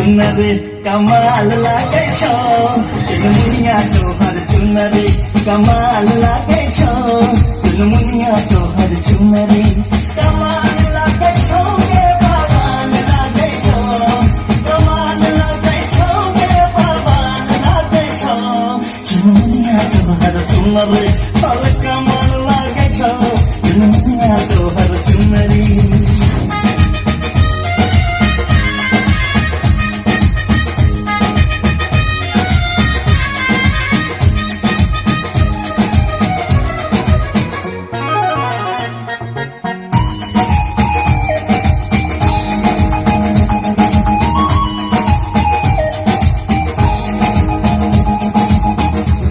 चुनरी कमाल लागे छो चुनमुनिया तोहर चुनरी कमाल लागे छो चुनमुनिया तोहर चुनरी कमाल लागे छो गे बाबान लागे छो कमाल लागे छो गे बाबान लागे छो चुनमुनिया तोहर चुनरी और कमाल लागे छो चुनमुनिया तोहर चुनरी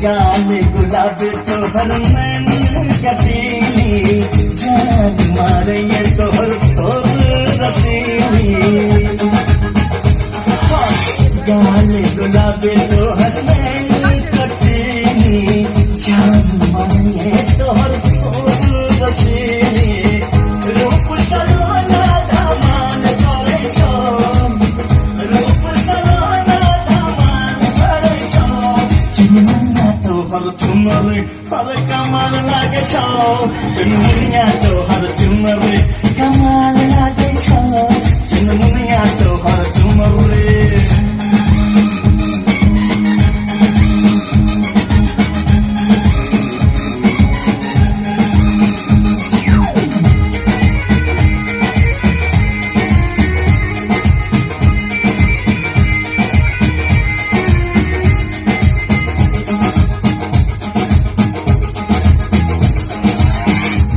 गाल गुलाब तोहर नैन कटीली जान मारे ये तोहर ठोर रसीली गाल गुलाब तोहर नैन कटीली जान मारे ये तोहर ठोर रसीली रूप सलोना दामान करे छो रूप सलोना दामान करे छो तोहर चुनरी हर कमाल लागे छो चुनमुनिया तोहर चुनरी कमाल लागे छो चुनमुनिया तोहर चुनरी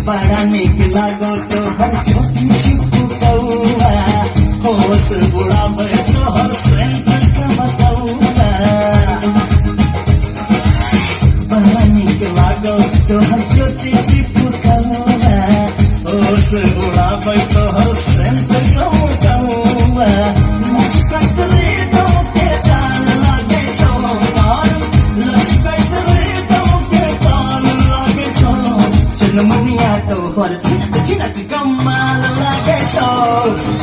बड़ा निक लागो तोहर छोटी चिपू कौआ होश बुढ़ावे तोहर सेंट कमकौआ बड़ा निक लागो तोहर छोटी चिपू कौआ होश बुढ़ावे तोहर सेंट कमकौआ लचकत रे तो के जान लागे छो लचकत रे तो के जान लागे छो चुनमुनिया तोहर थिनक थिनक कमाल लागे छो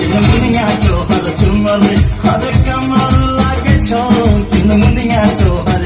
चुनमुनिया तोहर चुनरी हर कमाल लागे छो चुनमुनिया तोहर